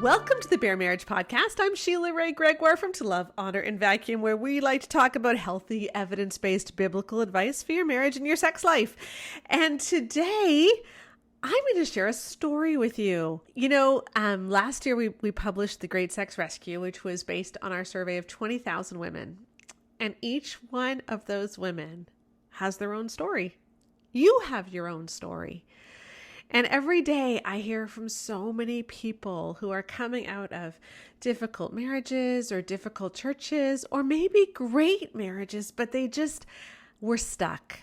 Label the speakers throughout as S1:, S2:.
S1: Welcome to the Bare Marriage Podcast. I'm Sheila Ray Gregoire from To Love, Honor, and Vacuum, where we like to talk about healthy, evidence-based biblical advice for your marriage and your sex life. And today, I'm going to share a story with you. Last year we published The Great Sex Rescue, which was based on our survey of 20,000 women. And each one of those women has their own story. You have your own story. And every day I hear from so many people who are coming out of difficult marriages or difficult churches, or maybe great marriages, but they just were stuck.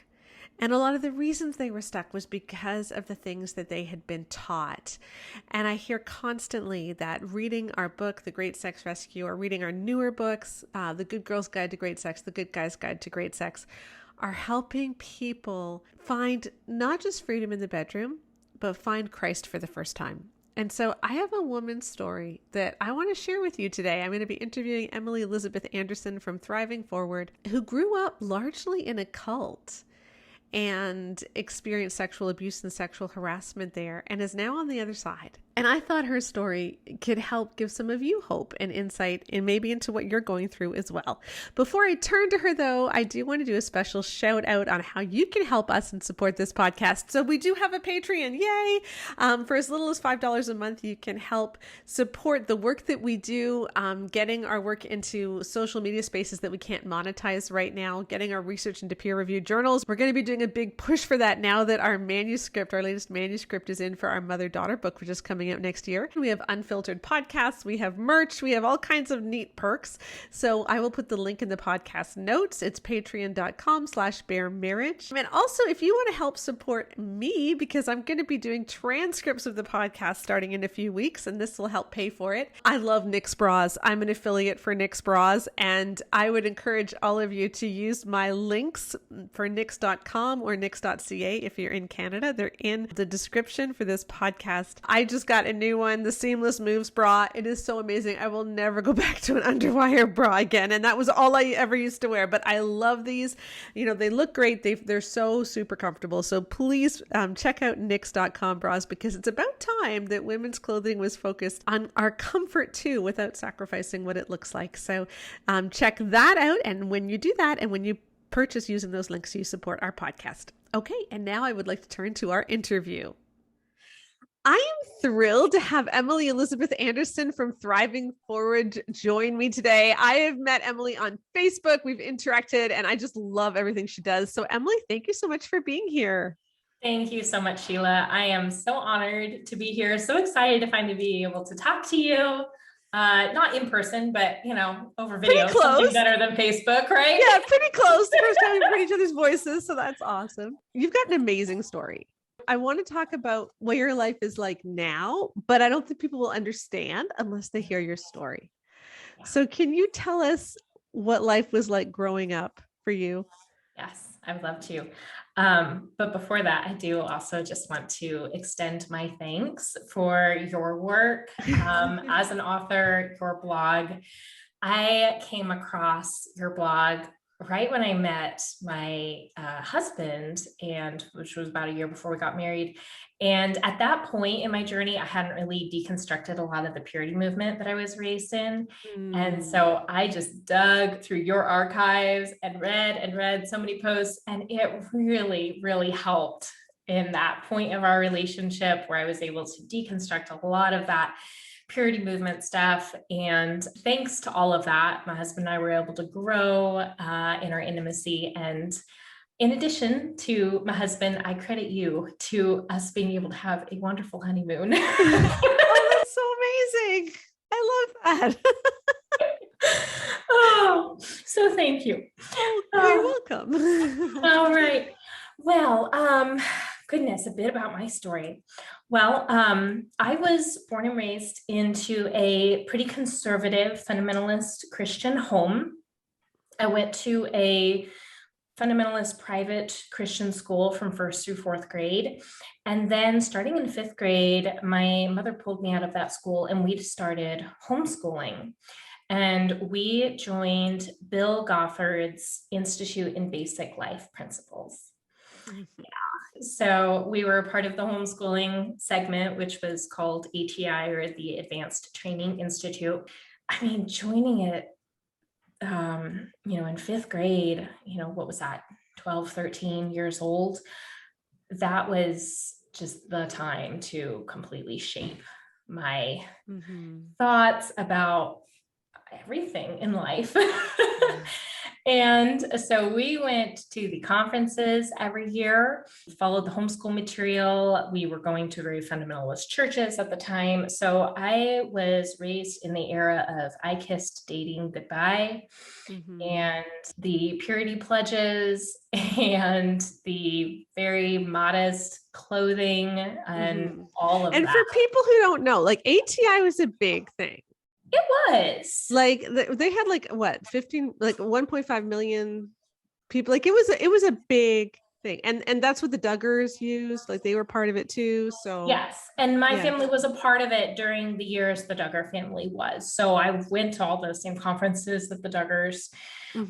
S1: And a lot of the reasons they were stuck was because of the things that they had been taught. And I hear constantly that reading our book, The Great Sex Rescue, or reading our newer books, The Good Girl's Guide to Great Sex, The Good Guy's Guide to Great Sex, are helping people find not just freedom in the bedroom, but find Christ for the first time. And so I have a woman's story that I want to share with you today. I'm going to be interviewing Emily Elizabeth Anderson from Thriving Forward, who grew up largely in a cult and experienced sexual abuse and sexual harassment there, and is now on the other side. And I thought her story could help give some of you hope and insight and maybe into what you're going through as well. Before I turn to her, though, I do want to do a special shout out on how you can help us and support this podcast. So we do have a Patreon. Yay! For as little as $5 a month, you can help support the work that we do, getting our work into social media spaces that we can't monetize right now, getting our research into peer-reviewed journals. We're going to be doing a big push for that now that our latest manuscript is in for our mother-daughter book, which is coming out next year. We have unfiltered podcasts, we have merch, we have all kinds of neat perks. So I will put the link in the podcast notes. It's patreon.com/baremarriage. And also, if you want to help support me, because I'm going to be doing transcripts of the podcast starting in a few weeks, and this will help pay for it. I love Knix bras. I'm an affiliate for Knix bras, and I would encourage all of you to use my links for Knix.com or Knix.ca if you're in Canada. They're in the description for this podcast. I just got a new one, the Seamless Moves bra. It is so amazing. I will never go back to an underwire bra again. And that was all I ever used to wear. But I love these. They look great. They're so super comfortable. So please check out Knix.com bras, because it's about time that women's clothing was focused on our comfort too, without sacrificing what it looks like. So check that out. And when you do that, and when you purchase using those links, you support our podcast. Okay, and now I would like to turn to our interview. I am thrilled to have Emily Elizabeth Anderson from Thriving Forward join me today. I have met Emily on Facebook. We've interacted, and I just love everything she does. So Emily, thank you so much for being here.
S2: Thank you so much, Sheila. I am so honored to be here. So excited to finally be able to talk to you. Not in person, but over video. Something better than Facebook, right?
S1: Yeah, pretty close. The first time we've heard each other's voices. So that's awesome. You've got an amazing story. I want to talk about what your life is like now, but I don't think people will understand unless they hear your story. Yeah. So can you tell us what life was like growing up for you?
S2: Yes, I would love to. But before that, I do also just want to extend my thanks for your work as an author, your blog. I came across your blog right when I met my husband, and which was about a year before we got married. And at that point in my journey, I hadn't really deconstructed a lot of the purity movement that I was raised in. And so I just dug through your archives and read so many posts, and it really, really helped in that point of our relationship where I was able to deconstruct a lot of that purity movement stuff. And thanks to all of that, my husband and I were able to grow in our intimacy. And in addition to my husband, I credit you to us being able to have a wonderful honeymoon.
S1: Oh, that's so amazing. I love that.
S2: Oh, so thank you.
S1: Oh, you're welcome.
S2: All right. Well, goodness, a bit about my story. Well, I was born and raised into a pretty conservative, fundamentalist Christian home. I went to a fundamentalist private Christian school from 1st through 4th grade. And then starting in 5th grade, my mother pulled me out of that school and we started homeschooling. And we joined Bill Gothard's Institute in Basic Life Principles. Yeah, So we were part of the homeschooling segment, which was called ATI, or the Advanced Training Institute. I mean, joining it, in fifth grade, what was that, 12, 13 years old? That was just the time to completely shape my thoughts about everything in life. And so we went to the conferences every year, followed the homeschool material. We were going to very fundamentalist churches at the time. So I was raised in the era of I kissed dating goodbye, and the purity pledges, and the very modest clothing, and all of that.
S1: And for people who don't know, like ATI was a big thing.
S2: It was
S1: like they had like what 15 like 1.5 million people. Like it was a big thing, and that's what the Duggars used. Like they were part of it too. So
S2: yes, and my family was a part of it during the years the Duggar family was. So I went to all those same conferences that the Duggars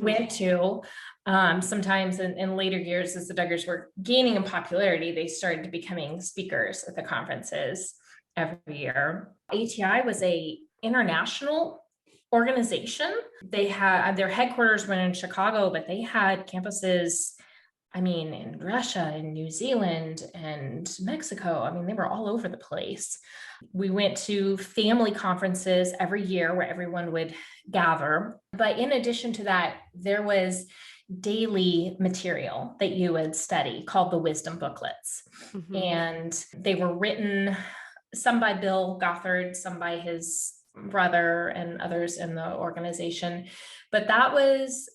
S2: went to. Sometimes in later years, as the Duggars were gaining in popularity, they started becoming speakers at the conferences every year. ATI was a international organization. They had their headquarters were in Chicago, but they had campuses, in Russia and New Zealand and Mexico. They were all over the place. We went to family conferences every year where everyone would gather. But in addition to that, there was daily material that you would study called the wisdom booklets. And they were written, some by Bill Gothard, some by his brother and others in the organization. But that was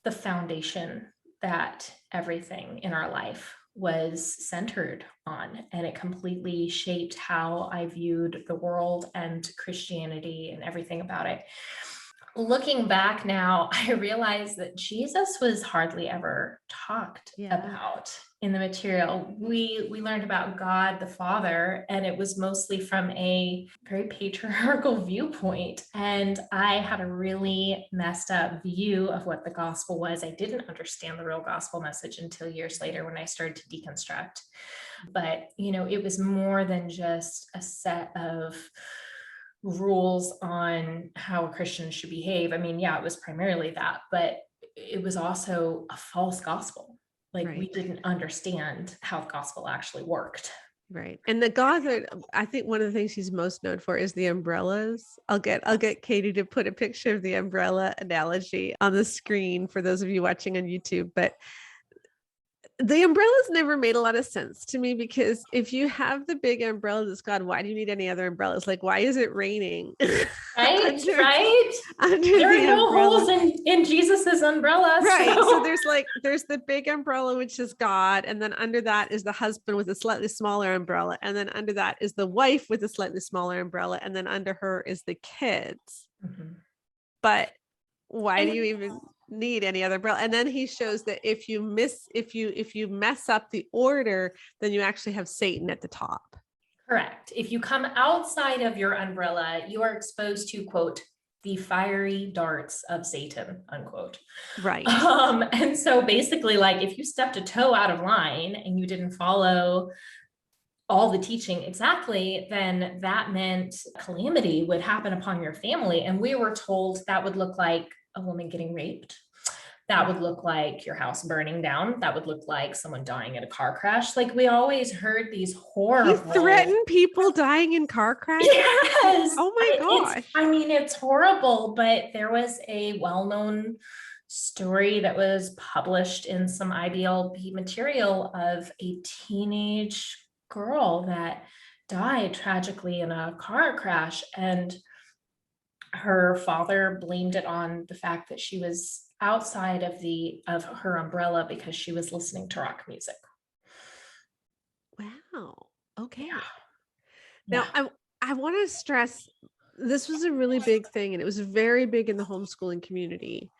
S2: the foundation that everything in our life was centered on. And it completely shaped how I viewed the world and Christianity and everything about it. Looking back now, I realize that Jesus was hardly ever talked about in the material. We learned about God the Father, and it was mostly from a very patriarchal viewpoint. And I had a really messed up view of what the gospel was. I didn't understand the real gospel message until years later when I started to deconstruct. But, it was more than just a set of rules on how a Christian should behave. It was primarily that, but it was also a false gospel. We didn't understand how the gospel actually worked.
S1: Right. And the Gothard, I think one of the things he's most known for is the umbrellas. I'll get Katie to put a picture of the umbrella analogy on the screen for those of you watching on YouTube. But the umbrellas never made a lot of sense to me, because if you have the big umbrella that's God, why do you need any other umbrellas? Like, why is it raining?
S2: Right,
S1: under
S2: there
S1: the
S2: are no
S1: umbrella.
S2: holes in Jesus's umbrella.
S1: Right. So there's the big umbrella, which is God. And then under that is the husband with a slightly smaller umbrella. And then under that is the wife with a slightly smaller umbrella. And then under her is the kids. But why do you even need any other umbrella? And then he shows that if you mess up the order, then you actually have Satan at the top.
S2: Correct. If you come outside of your umbrella, you are exposed to, quote, the fiery darts of Satan, unquote.
S1: Right.
S2: And so basically, if you stepped a toe out of line and you didn't follow all the teaching exactly, then that meant calamity would happen upon your family. And we were told that would look like a woman getting raped. That would look like your house burning down. That would look like someone dying in a car crash. We always heard these horrible...
S1: He threatened people dying in car crashes?
S2: Yes.
S1: Oh my gosh.
S2: It's horrible, but there was a well-known story that was published in some IBLP material of a teenage girl that died tragically in a car crash, and her father blamed it on the fact that she was outside of her umbrella because she was listening to rock music.
S1: Wow. Okay. Now I want to stress, this was a really big thing, and it was very big in the homeschooling community.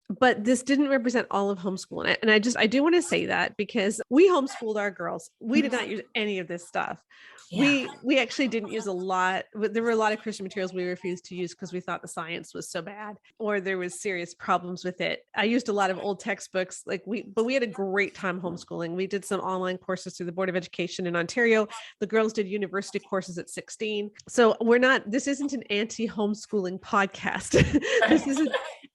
S1: but this didn't represent all of homeschool. And I do want to say that because we homeschooled our girls. We did not use any of this stuff.
S2: Yeah.
S1: We actually didn't use a lot. There were a lot of Christian materials we refused to use because we thought the science was so bad or there was serious problems with it. I used a lot of old textbooks, but we had a great time homeschooling. We did some online courses through the Board of Education in Ontario. The girls did university courses at 16. So this isn't an anti-homeschooling podcast. This is an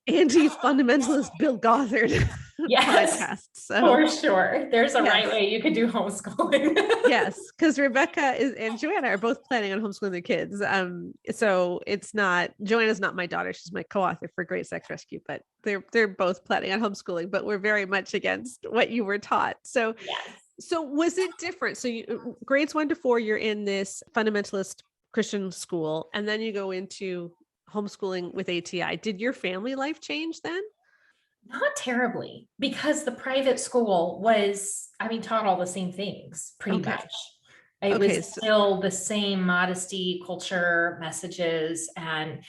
S1: anti-fundamentalist Bill Gothard
S2: Yes,
S1: podcast. So
S2: for sure. There's a right way you could do homeschooling.
S1: yes, because Rebecca and Joanna are both planning on homeschooling their kids. So Joanna's not my daughter; she's my co-author for Great Sex Rescue. But they're both planning on homeschooling. But we're very much against what you were taught. So,
S2: Yes.
S1: So was it different? So grades 1 to 4, you're in this fundamentalist Christian school, and then you go into homeschooling with ATI. Did your family life change then?
S2: Not terribly, because the private school was, taught all the same things pretty much. It was still the same modesty, culture, messages, and,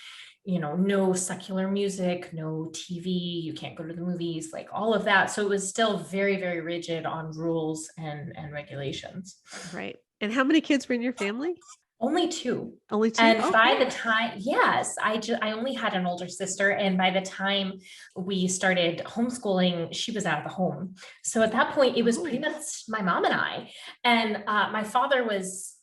S2: no secular music, no TV, you can't go to the movies, like all of that. So it was still very, very rigid on rules and regulations.
S1: Right. And how many kids were in your family?
S2: Only two.
S1: Only two.
S2: And by the time, yes, I only had an older sister. And by the time we started homeschooling, she was out of the home. So at that point, it was pretty much my mom and I. And my father was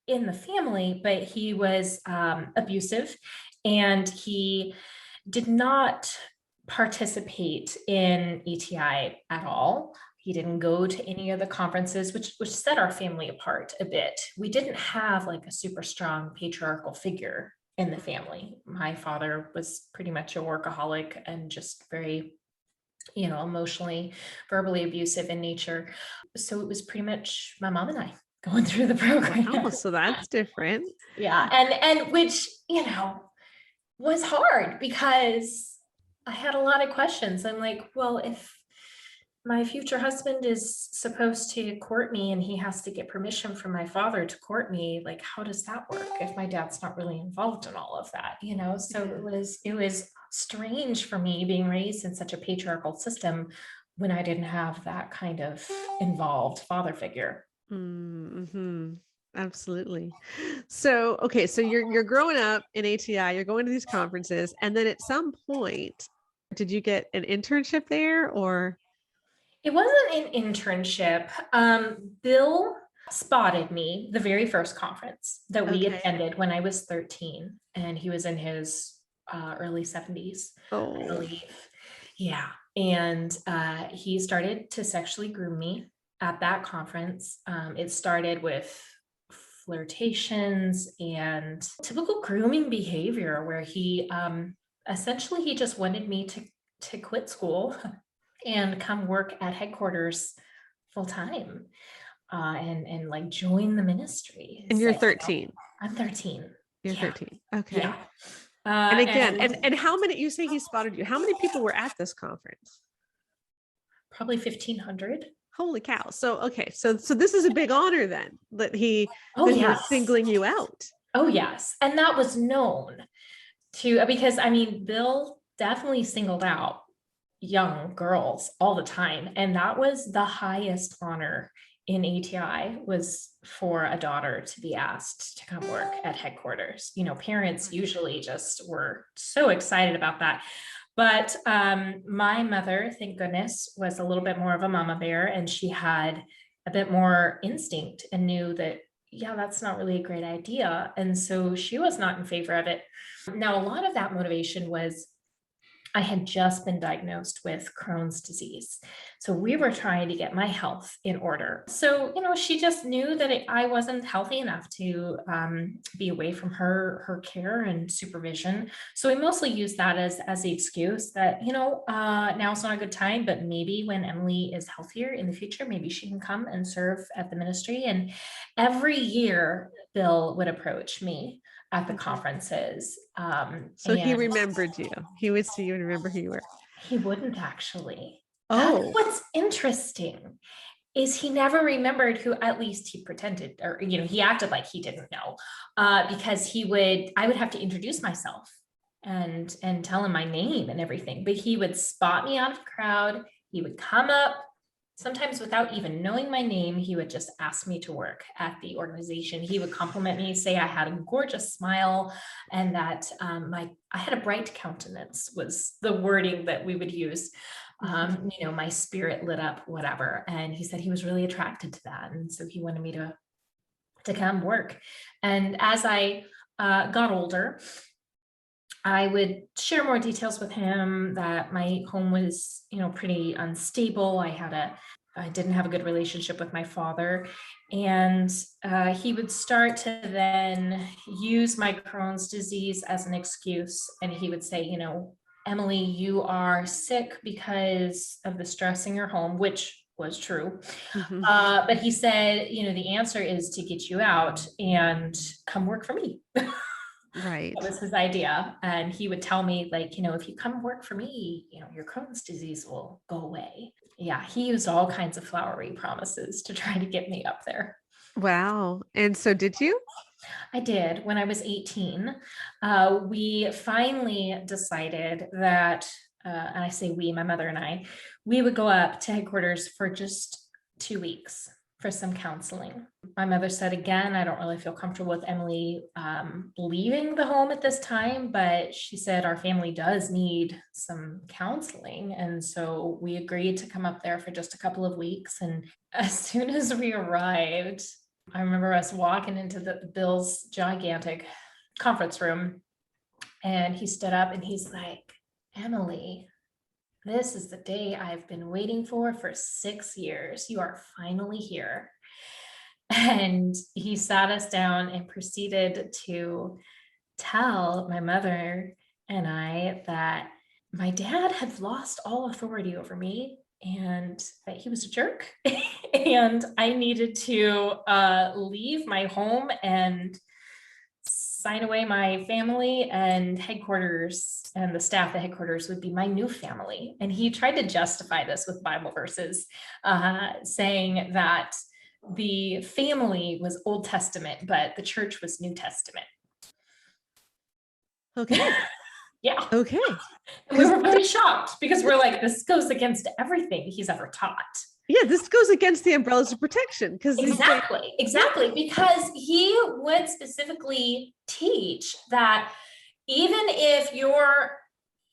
S2: in the family, but he was abusive and he did not participate in ETI at all. He didn't go to any of the conferences, which set our family apart a bit. We didn't have like a super strong patriarchal figure in the family. My father was pretty much a workaholic and just very, emotionally, verbally abusive in nature. So it was pretty much my mom and I going through the program.
S1: Oh, so that's different.
S2: Yeah. And which, was hard because I had a lot of questions. I'm like, well, if my future husband is supposed to court me and he has to get permission from my father to court me, like, how does that work if my dad's not really involved in all of that, So it was strange for me being raised in such a patriarchal system when I didn't have that kind of involved father figure.
S1: Mm-hmm. Absolutely. So, okay. So you're growing up in ATI, you're going to these conferences, and then at some point, did you get an internship there or?
S2: It wasn't an internship. Bill spotted me the very first conference that we attended when I was 13, and he was in his early 70s, I believe. Yeah. And he started to sexually groom me at that conference. It started with flirtations and typical grooming behavior where he essentially he just wanted me to quit school and come work at headquarters full time and like join the ministry.
S1: And you're 13.
S2: I'm 13.
S1: You're 13. Okay.
S2: Yeah.
S1: And again, and how many, you say he spotted you, how many people were at this conference?
S2: Probably 1,500.
S1: Holy cow. So, okay. So this is a big honor then that he was singling you out.
S2: Oh yes. And that was known because Bill definitely singled out young girls all the time. And that was the highest honor in ATI, was for a daughter to be asked to come work at headquarters. Parents usually just were so excited about that. But my mother, thank goodness, was a little bit more of a mama bear, and she had a bit more instinct and knew that, yeah, that's not really a great idea. And so she was not in favor of it. Now, a lot of that motivation was I had just been diagnosed with Crohn's disease. So we were trying to get my health in order. So, she just knew that I wasn't healthy enough to be away from her care and supervision. So we mostly used that as the excuse that, now's not a good time, but maybe when Emily is healthier in the future, maybe she can come and serve at the ministry. And every year, Bill would approach me at the conferences.
S1: So he remembered you. He would see you and remember who you were.
S2: He wouldn't actually.
S1: Oh.
S2: That's what's interesting is he never remembered who, at least he pretended, or, he acted like he didn't know, because I would have to introduce myself and tell him my name and everything. But he would spot me out of the crowd. He would come up, sometimes without even knowing my name. He would just ask me to work at the organization. He would compliment me, say I had a gorgeous smile, and that I had a bright countenance was the wording that we would use. My spirit lit up, whatever. And he said he was really attracted to that. And so he wanted me to come work. And as I got older, I would share more details with him that my home was, pretty unstable. I didn't have a good relationship with my father. And he would start to then use my Crohn's disease as an excuse. And he would say, Emily, you are sick because of the stress in your home, which was true. But he said, the answer is to get you out and come work for me.
S1: Right.
S2: That was his idea. And he would tell me, like, if you come work for me, your Crohn's disease will go away. Yeah, he used all kinds of flowery promises to try to get me up there.
S1: Wow. And so did you?
S2: I did. When I was 18, we finally decided that, and I say we, my mother and I, we would go up to headquarters for just 2 weeks for some counseling. My mother said, again, I don't really feel comfortable with Emily leaving the home at this time, but she said our family does need some counseling. And so we agreed to come up there for just a couple of weeks. And as soon as we arrived, I remember us walking into Bill's gigantic conference room, and he stood up and he's like, Emily, this is the day I've been waiting for 6 years. You are finally here. And he sat us down and proceeded to tell my mother and I that my dad had lost all authority over me and that he was a jerk. And I needed to leave my home and sign away my family, and headquarters and the staff at headquarters would be my new family. And he tried to justify this with Bible verses, saying that the family was Old Testament, but the church was New Testament.
S1: Okay.
S2: Yeah.
S1: Okay.
S2: And we were very shocked because we're like, this goes against everything he's ever taught.
S1: Yeah, this goes against the umbrellas of protection.
S2: Exactly. Because he would specifically teach that even if your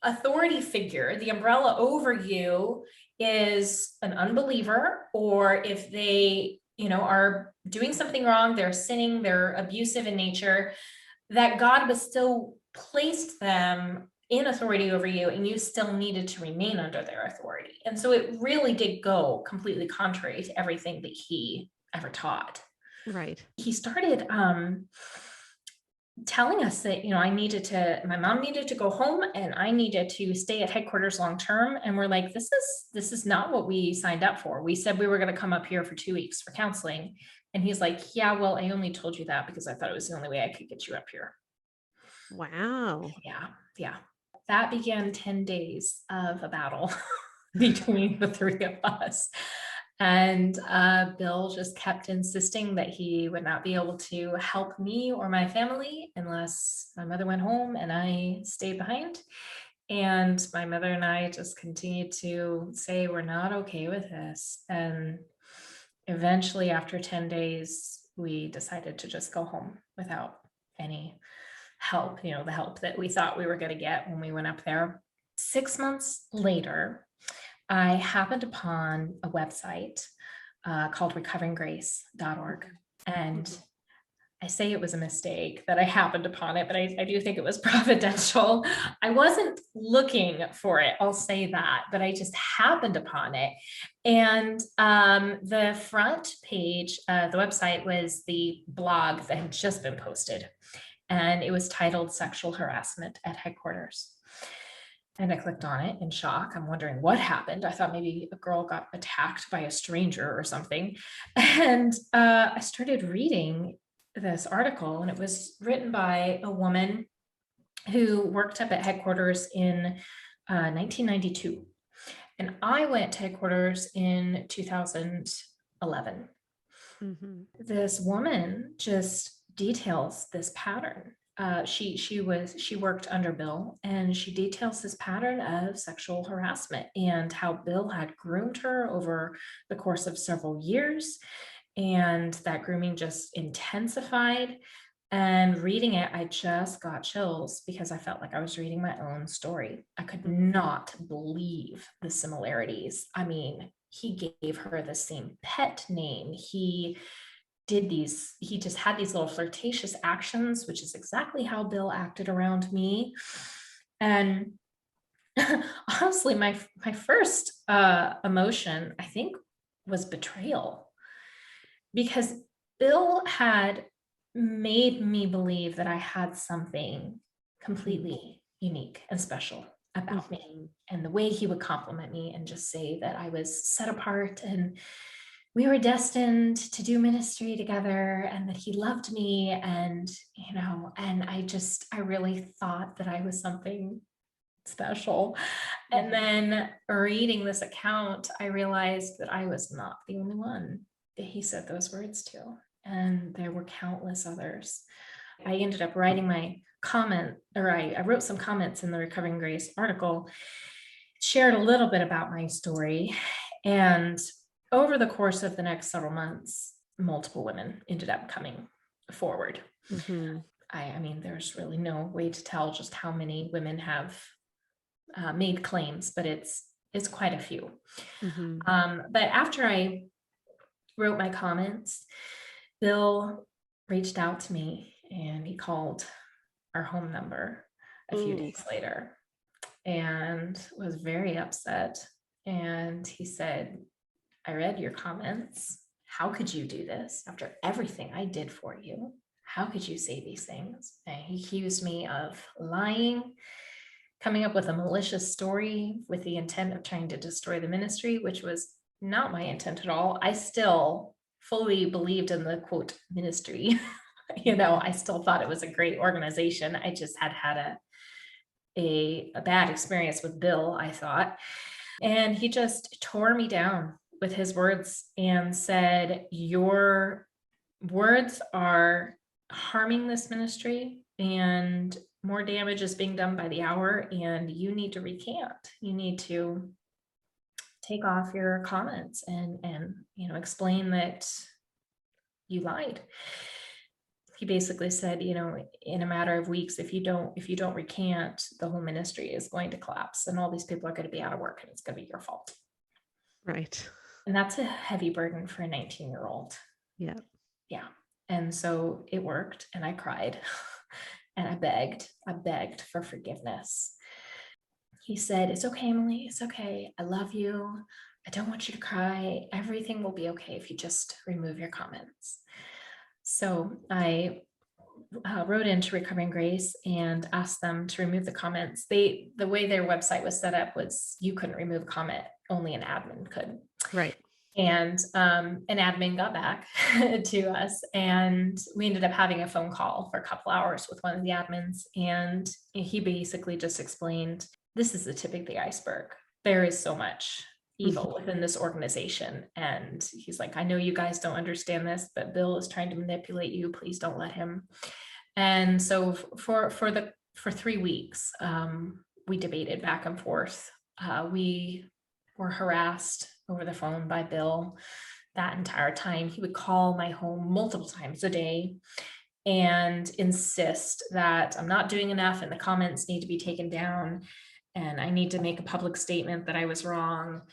S2: authority figure, the umbrella over you, is an unbeliever, or if they, are doing something wrong, they're sinning, they're abusive in nature, that God was still placed them in authority over you, and you still needed to remain under their authority. And so it really did go completely contrary to everything that he ever taught.
S1: Right. He
S2: started telling us that, my mom needed to go home and I needed to stay at headquarters long-term. And we're like, this is not what we signed up for. We said we were going to come up here for 2 weeks for counseling. And he's like, yeah, well, I only told you that because I thought it was the only way I could get you up here.
S1: Wow.
S2: Yeah. That began 10 days of a battle between the three of us. And Bill just kept insisting that he would not be able to help me or my family unless my mother went home and I stayed behind. And my mother and I just continued to say, we're not okay with this. And eventually, after 10 days, we decided to just go home without any help, the help that we thought we were going to get when we went up there. 6 months later, I happened upon a website called recoveringgrace.org. And I say it was a mistake that I happened upon it, but I do think it was providential. I wasn't looking for it, I'll say that, but I just happened upon it. And the front page of the website was the blog that had just been posted. And it was titled Sexual Harassment at Headquarters. And I clicked on it in shock. I'm wondering what happened. I thought maybe a girl got attacked by a stranger or something. And I started reading this article, and it was written by a woman who worked up at headquarters in 1992. And I went to headquarters in 2011. Mm-hmm. This woman just details this pattern she worked under Bill, and she details this pattern of sexual harassment and how Bill had groomed her over the course of several years, and that grooming just intensified. And reading it, I just got chills because I felt like I was reading my own story. I could not believe the similarities. I mean, he gave her the same pet name. He just had these little flirtatious actions, which is exactly how Bill acted around me. And honestly, my first emotion, I think, was betrayal, because Bill had made me believe that I had something completely unique and special about me. And the way he would compliment me and just say that I was set apart and we were destined to do ministry together, and that he loved me. And, and I really thought that I was something special. And then reading this account, I realized that I was not the only one that he said those words to. And there were countless others. I ended up writing my comment, or I wrote some comments in the Recovering Grace article, shared a little bit about my story. And over the course of the next several months, multiple women ended up coming forward. I mean, there's really no way to tell just how many women have made claims, but it's quite a few. But after I wrote my comments, Bill reached out to me and he called our home number a few days later and was very upset. And he said, "I read your comments. How could you do this after everything I did for you? How could you say these things?" And he accused me of lying, coming up with a malicious story with the intent of trying to destroy the ministry, which was not my intent at all. I still fully believed in the quote ministry. I still thought it was a great organization. I just had a bad experience with Bill, I thought. And he just tore me down with his words and said, "Your words are harming this ministry, and more damage is being done by the hour, and you need to recant. You need to take off your comments and explain that you lied." He basically said, in a matter of weeks, if you don't recant, the whole ministry is going to collapse and all these people are going to be out of work and it's going to be your fault.
S1: Right.
S2: And that's a heavy burden for a 19-year-old.
S1: Yeah.
S2: Yeah. And so it worked, and I cried and I begged for forgiveness. He said, "It's okay, Emily. It's okay. I love you. I don't want you to cry. Everything will be okay if you just remove your comments." So I wrote into Recovering Grace and asked them to remove the comments. The way their website was set up was you couldn't remove a comment, only an admin could.
S1: Right.
S2: And an admin got back to us, and we ended up having a phone call for a couple hours with one of the admins. And he basically just explained, this is the tip of the iceberg. There is so much evil within this organization. And he's like, "I know you guys don't understand this, but Bill is trying to manipulate you. Please don't let him." And so for 3 weeks, we debated back and forth. We were harassed over the phone by Bill that entire time. He would call my home multiple times a day and insist that I'm not doing enough and the comments need to be taken down and I need to make a public statement that I was wrong.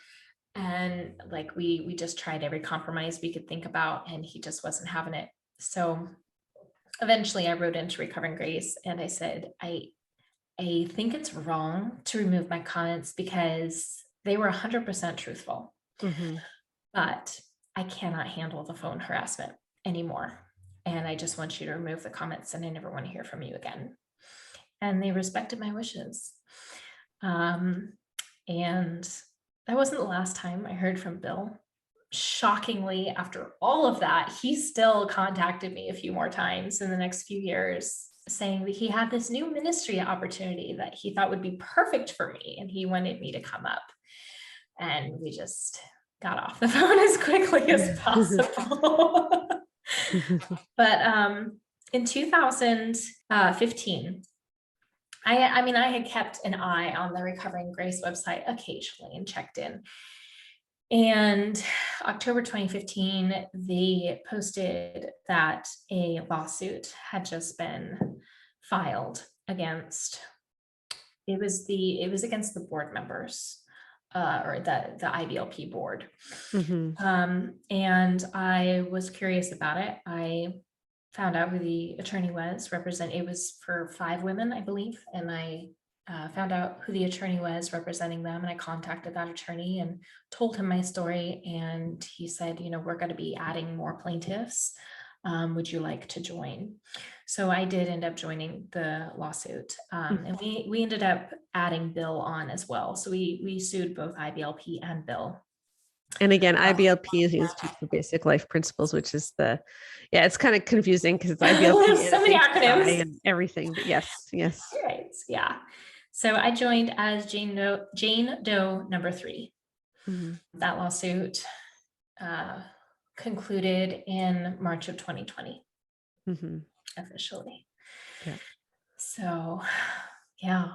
S2: And like we just tried every compromise we could think about, and he just wasn't having it. So eventually I wrote into Recovering Grace and I said, I think it's wrong to remove my comments because they were 100% truthful, but I cannot handle the phone harassment anymore. And I just want you to remove the comments and I never want to hear from you again. And they respected my wishes. And that wasn't the last time I heard from Bill. Shockingly, after all of that, he still contacted me a few more times in the next few years, saying that he had this new ministry opportunity that he thought would be perfect for me, and he wanted me to come up. And we just got off the phone as quickly as possible. But In 2015, I mean, I had kept an eye on the Recovering Grace website occasionally and checked in. And October 2015, they posted that a lawsuit had just been filed against, it was against the board members, or the IBLP board. And I was curious about it. I found out who the attorney was. It was for 5 women, I believe. And I found out who the attorney was representing them. And I contacted that attorney and told him my story. And he said, we're going to be adding more plaintiffs. Would you like to join? So I did end up joining the lawsuit. And we ended up adding Bill on as well. So we sued both IBLP and Bill.
S1: And again, IBLP is the Institute for Basic Life Principles, which is it's kind of confusing because it's IBLP
S2: so many acronyms
S1: and everything. But yes.
S2: Right. Yeah. So I joined as Jane Doe number 3. That lawsuit concluded in March of 2020, officially.
S1: Yeah.
S2: So, yeah.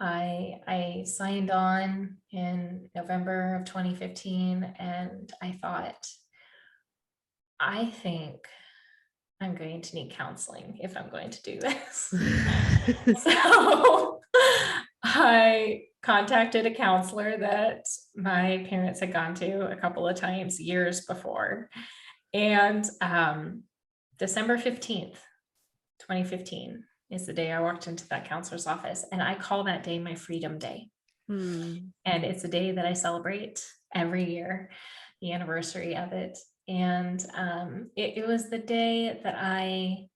S2: I signed on in November of 2015, and I thought, I think I'm going to need counseling if I'm going to do this. So I contacted a counselor that my parents had gone to a couple of times years before. And December 15th, 2015 is the day I walked into that counselor's office, and I call that day my Freedom Day. And it's a day that I celebrate every year, the anniversary of it. And it was the day that I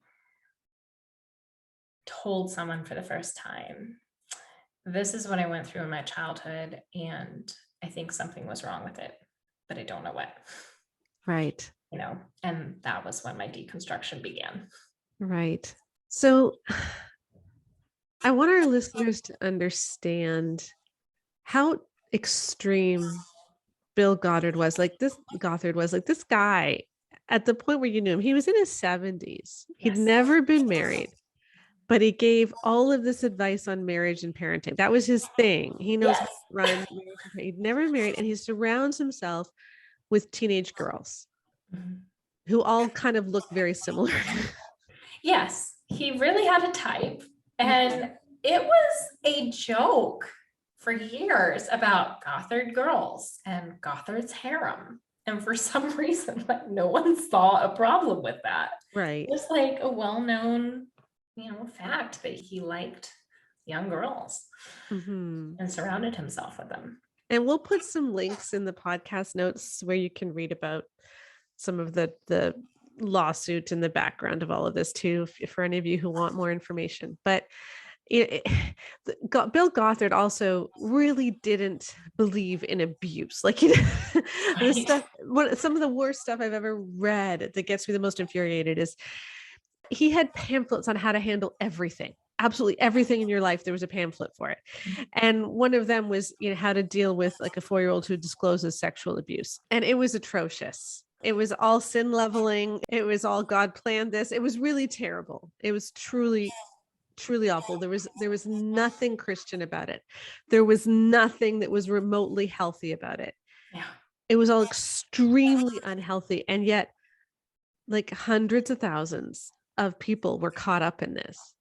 S2: told someone for the first time, this is what I went through in my childhood, and I think something was wrong with it, but I don't know what.
S1: Right.
S2: And that was when my deconstruction began.
S1: Right. So I want our listeners to understand how extreme Bill Gothard was. This guy, at the point where you knew him, he was in his 70s. He'd never been married, but he gave all of this advice on marriage and parenting. That was his thing. He knows how to run marriage. He'd never been married, and he surrounds himself with teenage girls who all kind of look very similar.
S2: Yes, he really had a type. And it was a joke for years about Gothard girls and Gothard's harem. And for some reason, no one saw a problem with that.
S1: Right.
S2: It was like a well-known, fact that he liked young girls and surrounded himself with them.
S1: And we'll put some links in the podcast notes where you can read about some of the lawsuit and the background of all of this too, for any of you who want more information. But Bill Gothard also really didn't believe in abuse. Some of the worst stuff I've ever read that gets me the most infuriated is he had pamphlets on how to handle everything. Absolutely everything in your life, there was a pamphlet for it. And one of them was, how to deal with a 4-year-old who discloses sexual abuse. And it was atrocious. It was all sin leveling. It was all God planned this. It was really terrible. It was truly awful. There was nothing Christian about it. There was nothing that was remotely healthy about it.
S2: Yeah.
S1: It was all extremely unhealthy. And yet hundreds of thousands of people were caught up in this.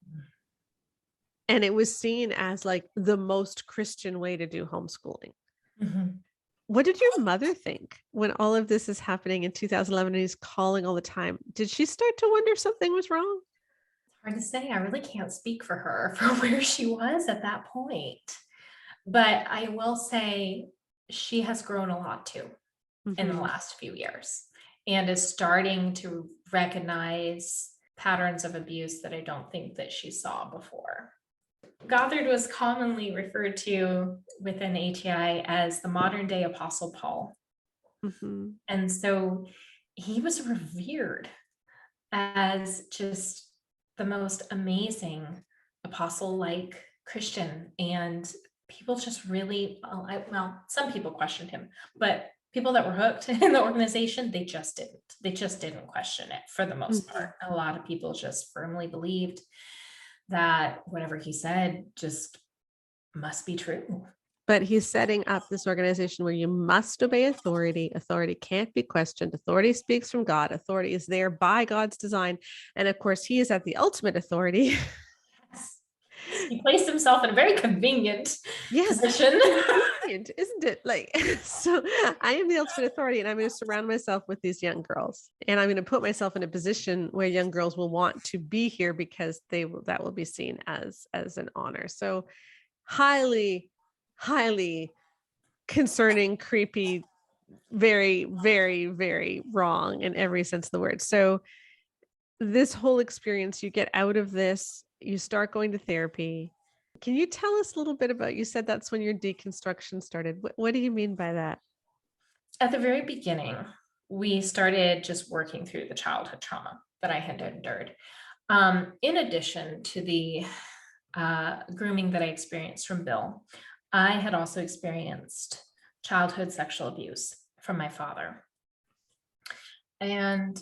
S1: And it was seen as the most Christian way to do homeschooling. What did your mother think when all of this is happening in 2011 and he's calling all the time? Did she start to wonder if something was wrong?
S2: It's hard to say. I really can't speak for her for where she was at that point. But I will say she has grown a lot too in the last few years, and is starting to recognize patterns of abuse that I don't think that she saw before. Gothard was commonly referred to within ATI as the modern day Apostle Paul. And so he was revered as just the most amazing apostle-like Christian. And people just really, some people questioned him, but people that were hooked in the organization, they just didn't question it for the most part. A lot of people just firmly believed that whatever he said just must be true.
S1: But he's setting up this organization where you must obey authority. Authority can't be questioned. Authority speaks from God. Authority is there by God's design. And of course, he is at the ultimate authority.
S2: Yes. He placed himself in a very convenient position.
S1: Convenient, isn't it? Like, so I am the ultimate authority, and I'm going to surround myself with these young girls. And I'm going to put myself in a position where young girls will want to be here because that will be seen as an honor. So highly concerning, creepy, very, very, very wrong in every sense of the word. So this whole experience, you get out of this, you start going to therapy. Can you tell us a little bit about, you said that's when your deconstruction started. What do you mean by that?
S2: At the very beginning, we started just working through the childhood trauma that I had endured. In addition to the grooming that I experienced from Bill, I had also experienced childhood sexual abuse from my father. And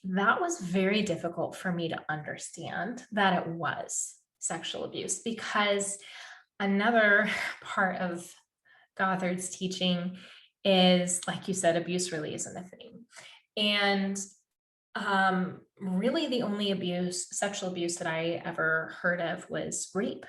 S2: that was very difficult for me to understand that it was sexual abuse, because another part of Gothard's teaching is, like you said, abuse really isn't a thing. And really the only sexual abuse that I ever heard of was rape.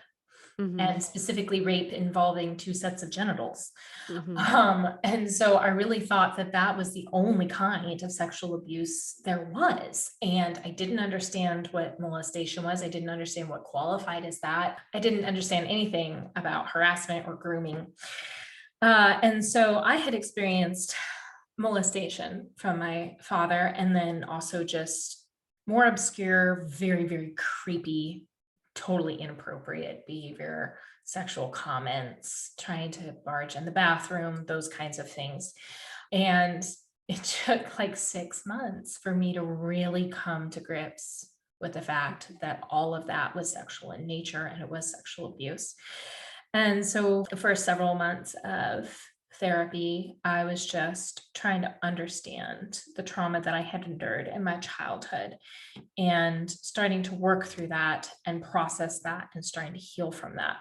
S2: And specifically rape involving two sets of genitals. And so I really thought that that was the only kind of sexual abuse there was. And I didn't understand what molestation was. I didn't understand what qualified as that. I didn't understand anything about harassment or grooming. And so I had experienced molestation from my father, and then also just more obscure, very, very creepy, totally inappropriate behavior, sexual comments, trying to barge in the bathroom, those kinds of things. And it took like 6 months for me to really come to grips with the fact that all of that was sexual in nature and it was sexual abuse. And so for several months of therapy, I was just trying to understand the trauma that I had endured in my childhood and starting to work through that and process that and starting to heal from that.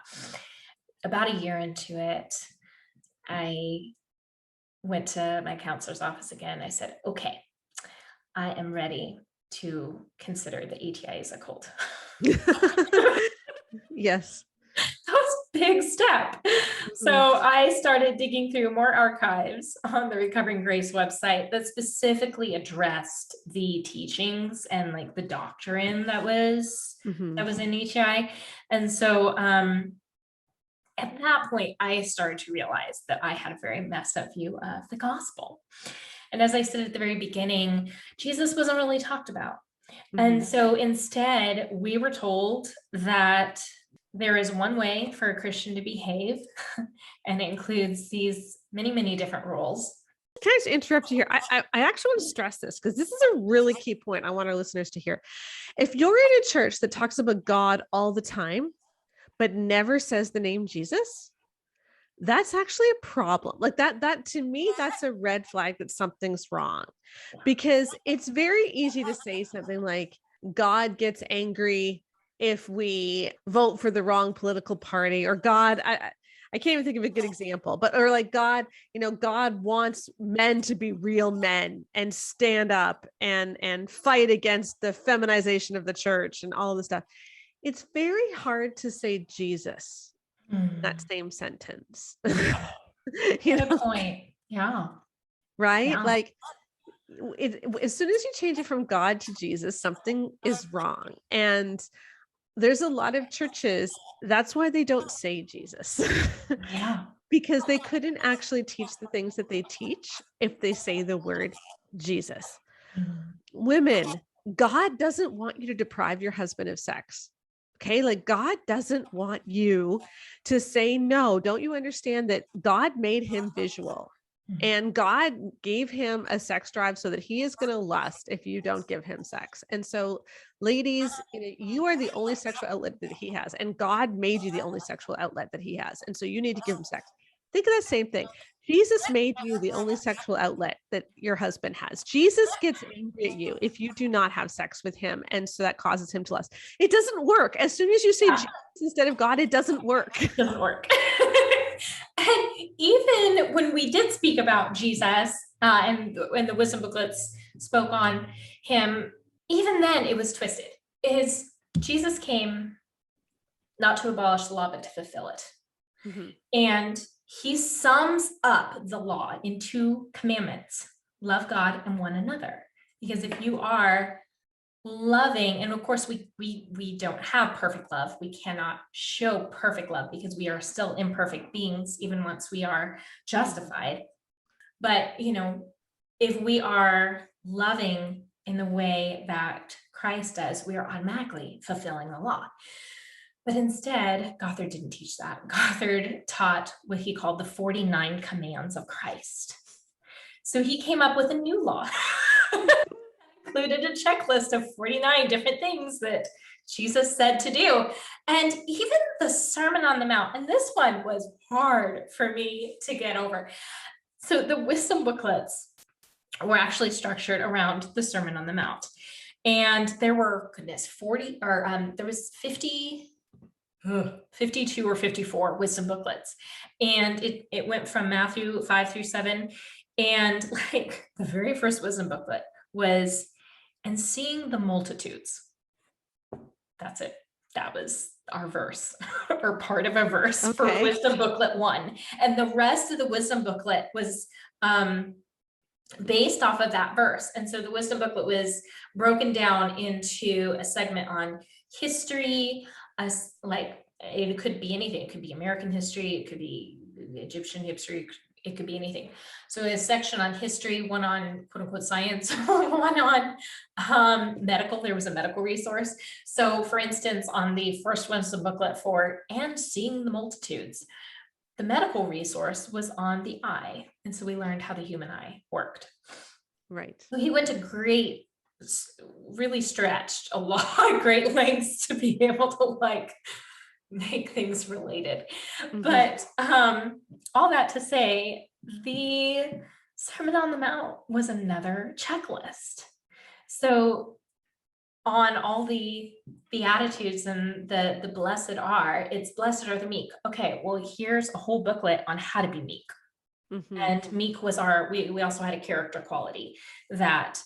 S2: About a year into it, I went to my counselor's office again. I said, okay, I am ready to consider the ATI as a cult.
S1: Yes.
S2: That was a big step. So I started digging through more archives on the Recovering Grace website that specifically addressed the teachings and like the doctrine that was in ATI. And so at that point, I started to realize that I had a very messed up view of the gospel. And as I said at the very beginning, Jesus wasn't really talked about. And so instead, we were told that there is one way for a Christian to behave, and it includes these many, many different rules.
S1: Can I just interrupt you here? I actually want to stress this because this is a really key point I want our listeners to hear. If you're in a church that talks about God all the time, but never says the name Jesus, that's actually a problem. Like that to me, that's a red flag that something's wrong, because it's very easy to say something like God gets angry if we vote for the wrong political party, or God, I can't even think of a good example, but, or like God, God wants men to be real men and stand up and fight against the feminization of the church and all this stuff. It's very hard to say Jesus in that same sentence.
S2: Good point. Yeah.
S1: Right?
S2: Yeah.
S1: Like as soon as you change it from God to Jesus, something is wrong. And there's a lot of churches, that's why they don't say Jesus.
S2: Yeah.
S1: Because they couldn't actually teach the things that they teach if they say the word Jesus. Women, God doesn't want you to deprive your husband of sex. Okay. Like God doesn't want you to say no. Don't you understand that God made him visual and God gave him a sex drive so that he is going to lust if you don't give him sex. And so ladies, you are the only sexual outlet that he has, and God made you the only sexual outlet that he has. And so you need to give him sex. Think of that same thing. Jesus made you the only sexual outlet that your husband has. Jesus gets angry at you if you do not have sex with him. And so that causes him to lust. It doesn't work. As soon as you say Jesus instead of God, it doesn't work.
S2: It doesn't work. And even when we did speak about Jesus, and the wisdom booklets spoke on him, even then it was twisted. Jesus came not to abolish the law, but to fulfill it. Mm-hmm. And he sums up the law in 2 commandments: love God and one another. Because if you are loving, and of course we don't have perfect love, we cannot show perfect love because we are still imperfect beings even once we are justified. But if we are loving in the way that Christ does, we are automatically fulfilling the law. But instead, Gothard didn't teach that. Gothard taught what he called the 49 commands of Christ. So he came up with a new law. Included a checklist of 49 different things that Jesus said to do. And even the Sermon on the Mount, and this one was hard for me to get over. So the wisdom booklets were actually structured around the Sermon on the Mount. And there were, 52 or 54 wisdom booklets. And it went from Matthew 5 through 7. And like the very first wisdom booklet was, and seeing the multitudes. That's it. That was our verse or part of a verse for wisdom booklet 1. And the rest of the wisdom booklet was based off of that verse. And so the wisdom booklet was broken down into a segment on history, it could be anything. It could be American history, it could be Egyptian history, it could be anything. So a section on history, one on quote unquote science, one on medical. There was a medical resource. So for instance, on the first wisdom booklet for and seeing the multitudes, the medical resource was on the eye. And so we learned how the human eye worked.
S1: Right.
S2: So he went to really stretched a lot of great lengths to be able to make things related. Mm-hmm. But all that to say, the Sermon on the Mount was another checklist. So on all the Beatitudes and the blessed are, it's blessed are the meek. Okay, well, here's a whole booklet on how to be meek. Mm-hmm. And meek was we also had a character quality that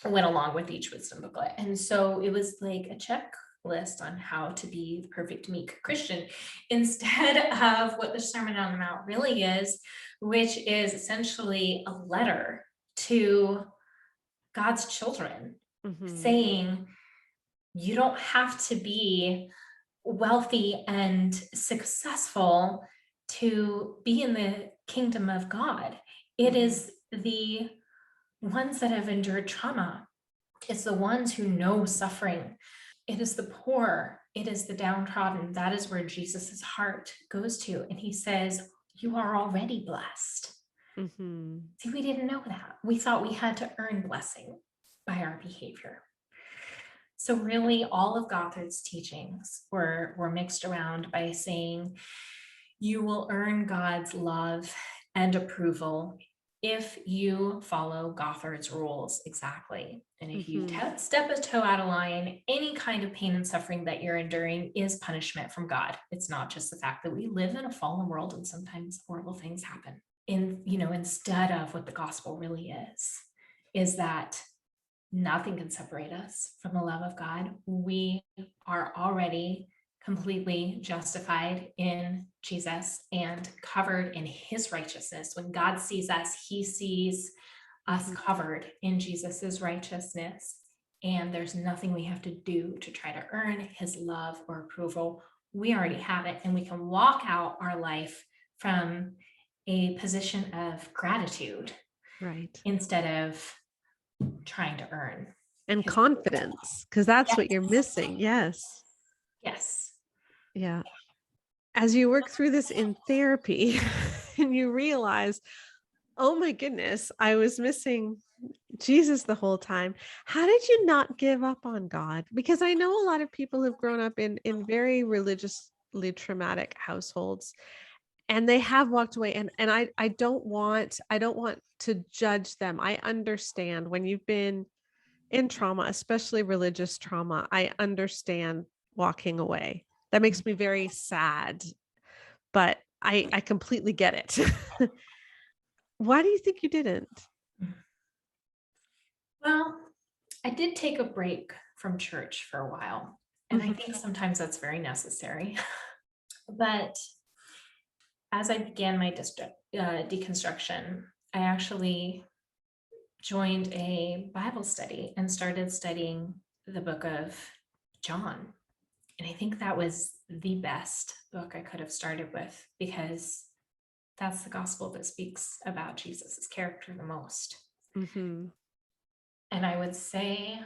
S2: went along with each wisdom booklet. And so it was like a checklist on how to be the perfect meek Christian, instead of what the Sermon on the Mount really is, which is essentially a letter to God's children, saying, you don't have to be wealthy and successful to be in the kingdom of God. It is the ones that have endured trauma. It's the ones who know suffering. It is the poor. It is the downtrodden. That is where Jesus's heart goes to. And he says, you are already blessed. Mm-hmm. See, we didn't know that. We thought we had to earn blessing by our behavior. So really all of Gothard's teachings were mixed around by saying, you will earn God's love and approval if you follow Gothard's rules exactly. And if you step a toe out of line, any kind of pain and suffering that you're enduring is punishment from God. It's not just the fact that we live in a fallen world and sometimes horrible things happen. Instead of what the gospel really is that nothing can separate us from the love of God. We are already completely justified in Jesus and covered in his righteousness. When God sees us, he sees us covered in Jesus's righteousness. And there's nothing we have to do to try to earn his love or approval. We already have it, and we can walk out our life from a position of gratitude, right, instead of trying to earn.
S1: And confidence, because that's what you're missing. Yes. Yeah. As you work through this in therapy and you realize, oh my goodness, I was missing Jesus the whole time. How did you not give up on God? Because I know a lot of people have grown up in very religiously traumatic households, and they have walked away, and I don't want to judge them. I understand when you've been in trauma, especially religious trauma. I understand walking away. That makes me very sad, but I completely get it. Why do you think you didn't?
S2: Well, I did take a break from church for a while, and I
S1: Mhm.
S2: think sometimes that's very necessary. But as I began my deconstruction, I actually joined a Bible study and started studying the book of John. And I think that was the best book I could have started with, because that's the gospel that speaks about Jesus' character the most.
S1: Mhm.
S2: And I would say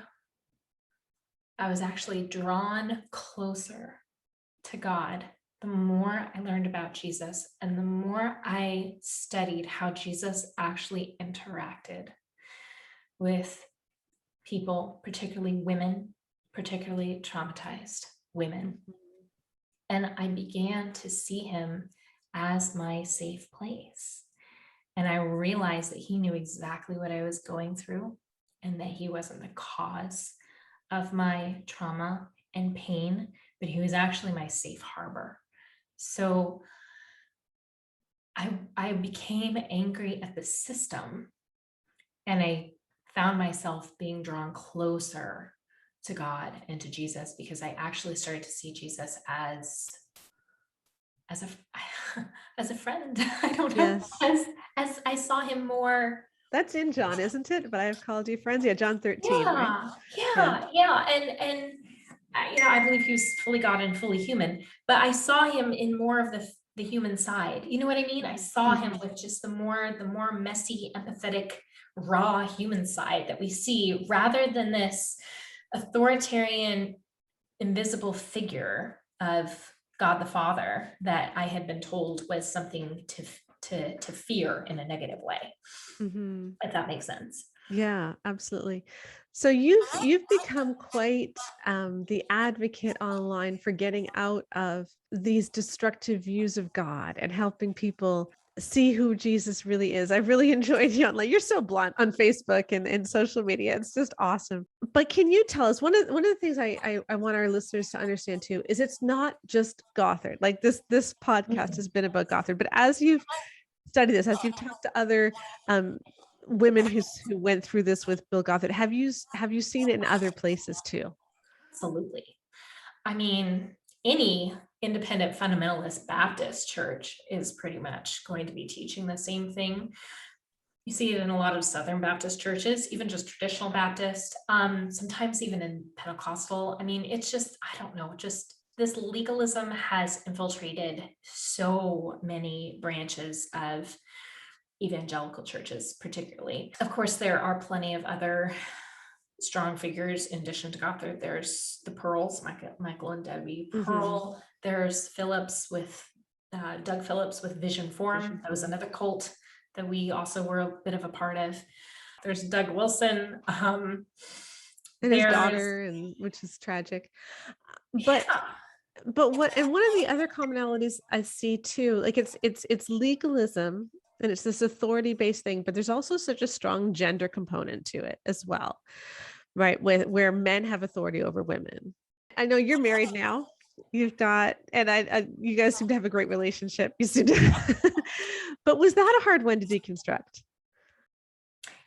S2: I was actually drawn closer to God the more I learned about Jesus and the more I studied how Jesus actually interacted with people, particularly women, particularly traumatized women.
S1: Mhm.
S2: And I began to see him as my safe place. And I realized that he knew exactly what I was going through and that he wasn't the cause of my trauma and pain, but he was actually my safe harbor. So I became angry at the system, and I found myself being drawn closer to God and to Jesus, because I actually started to see Jesus as a as a friend. I don't know,
S1: Yes.
S2: as I saw him more.
S1: That's in John, isn't it? But I have called you friends. Yeah, John 13, right?
S2: Yeah,
S1: Yeah.
S2: yeah. And I believe he was fully God and fully human, but I saw him in more of the human side. You know what I mean? I saw him
S1: Mhm.
S2: with just the more messy, empathetic, raw human side that we see, rather than this authoritarian, invisible figure of God the Father that I had been told was something to fear in a negative way,
S1: Mhm.
S2: if that makes sense.
S1: Yeah, absolutely. So you've become quite the advocate online for getting out of these destructive views of God and helping people see who Jesus really is. I've really enjoyed you online. You're so blunt on Facebook and social media. It's just awesome. But can you tell us one of the things I want our listeners to understand too is it's not just Gothard. Like this podcast has been about Gothard, but as you've studied this, as you've talked to other um, women who went through this with Bill Gothard, have you seen it in other places too?
S2: Absolutely. I mean, any independent fundamentalist Baptist church is pretty much going to be teaching the same thing. You see it in a lot of Southern Baptist churches, even just traditional Baptist, sometimes even in Pentecostal. I mean, it's just, I don't know, just this legalism has infiltrated so many branches of evangelical churches, particularly. Of course, there are plenty of other strong figures in addition to Gothard. There's the Pearls, Michael and Debbie
S1: Mm-hmm.
S2: Pearl. There's Phillips with Doug Phillips with Vision
S1: Vision
S2: Forum. That was
S1: form.
S2: another cult that we also were a bit of a part of. There's Doug Wilson.
S1: And his
S2: There's
S1: daughter, and which is tragic. But
S2: yeah,
S1: one of the other commonalities I see too, like it's legalism and it's this authority based thing, but there's also such a strong gender component to it as well, right? Where men have authority over women. I know you're married now. You've got, and you guys seem to have a great relationship. You seem to, but was that a hard one to deconstruct?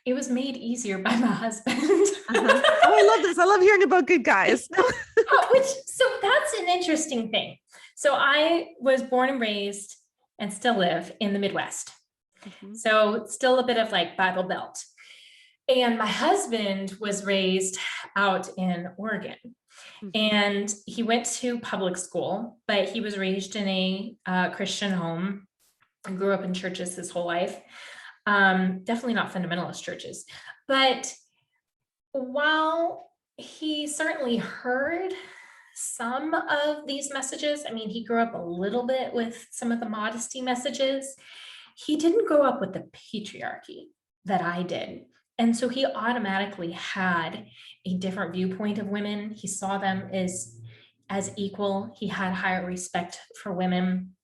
S2: it was made easier by my husband.
S1: Uh-huh. Oh, I love this. I love hearing about good guys.
S2: So that's an interesting thing. So I was born and raised and still live in the Midwest.
S1: Mhm.
S2: So still a bit of like Bible Belt. And my husband was raised out in Oregon,
S1: Mhm.
S2: and he went to public school, but he was raised in a Christian home and grew up in churches his whole life. Definitely not fundamentalist churches. But while he certainly heard some of these messages, I mean, he grew up a little bit with some of the modesty messages. He didn't grow up with the patriarchy that I did. And so he automatically had a different viewpoint of women. He saw them as equal. He had higher respect for women.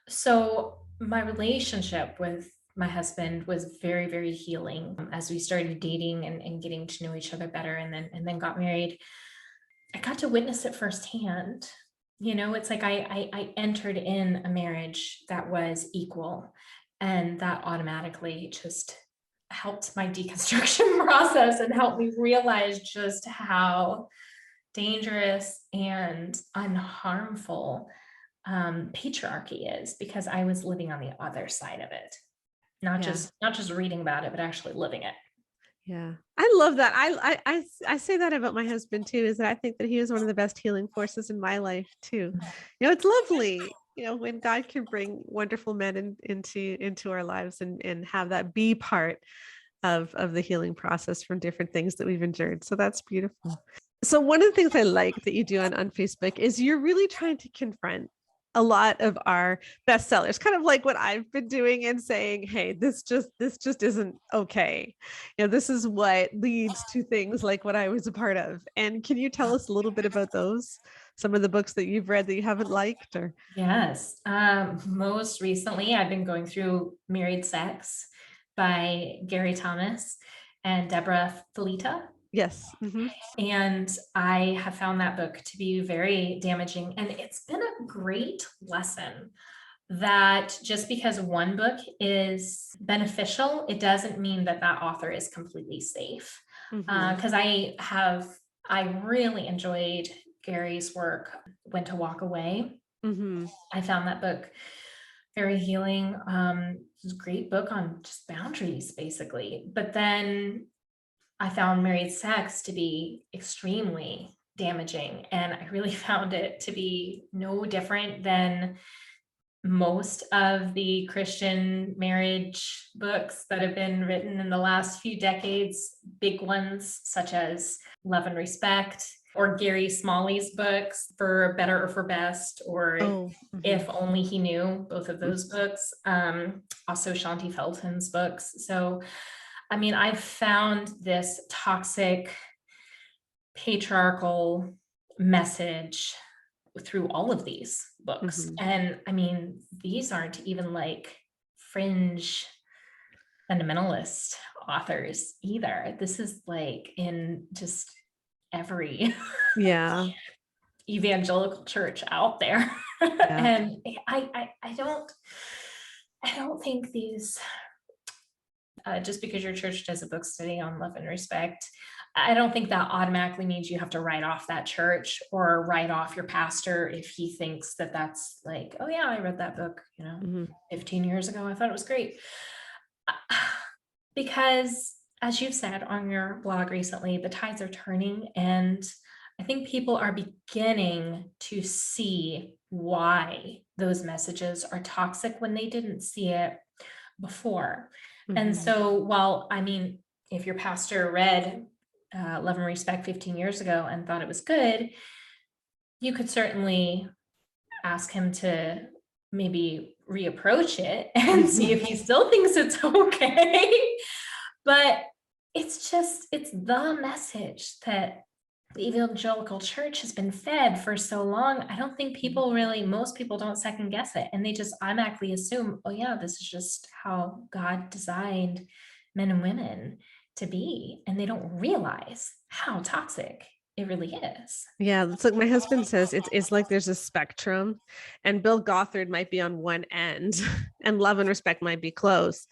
S2: So my relationship with my husband was very, very healing as we started dating and getting to know each other better, and then got married. I got to witness it firsthand. It's like I entered in a marriage that was equal, and that automatically just helped my deconstruction process and helped me realize just how dangerous and unharmful patriarchy is, because I was living on the other side of it, not
S1: Yeah.
S2: just reading about it, but actually living it.
S1: Yeah. I love that. I say that about my husband too, is that I think that he is one of the best healing forces in my life too. It's lovely, when God can bring wonderful men into our lives and have that be part of the healing process from different things that we've endured. So that's beautiful. So one of the things I like that you do on Facebook is you're really trying to confront a lot of our bestsellers, kind of like what I've been doing, and saying, hey, this just isn't okay. This is what leads to things like what I was a part of. And can you tell us a little bit about those? Some of the books that you've read that you haven't liked? Or
S2: Yes. Most recently, I've been going through Married Sex by Gary Thomas and Deborah Felita.
S1: yes. Mm-hmm.
S2: And I have found that book to be very damaging. And it's been a great lesson that just because one book is beneficial, it doesn't mean that that author is completely safe.
S1: Mm-hmm.
S2: Because I really enjoyed Gary's work, When to Walk Away.
S1: Mm-hmm.
S2: I found that book very healing. It was a great book on just boundaries, basically. But then I found Married Sex to be extremely damaging. And I really found it to be no different than most of the Christian marriage books that have been written in the last few decades, big ones such as Love and Respect, or Gary Smalley's books, For Better or For Best, or
S1: Oh. Mm-hmm.
S2: If Only He Knew, both of those books. Also Shanti Felton's books. So, I mean, I've found this toxic patriarchal message through all of these books.
S1: Mm-hmm.
S2: And I mean, these aren't even like fringe fundamentalist authors either. This is like in just every
S1: Yeah.
S2: evangelical church out there.
S1: Yeah.
S2: And I don't think these just because your church does a book study on love and respect, I don't think that automatically means you have to write off that church or write off your pastor if he thinks that that's like, oh yeah, I read that book,
S1: Mm-hmm.
S2: 15 years ago. I thought it was great. Because as you've said on your blog recently, the tides are turning, and I think people are beginning to see why those messages are toxic when they didn't see it before.
S1: Mm-hmm.
S2: And so, while, I mean, if your pastor read Love and Respect 15 years ago and thought it was good, you could certainly ask him to maybe reapproach it and see if he still thinks it's okay. But it's the message that the evangelical church has been fed for so long. I don't think most people don't second guess it. And they just automatically assume, oh yeah, this is just how God designed men and women to be. And they don't realize how toxic it really is.
S1: Yeah, it's like my husband says, it's like there's a spectrum, and Bill Gothard might be on one end and Love and Respect might be close.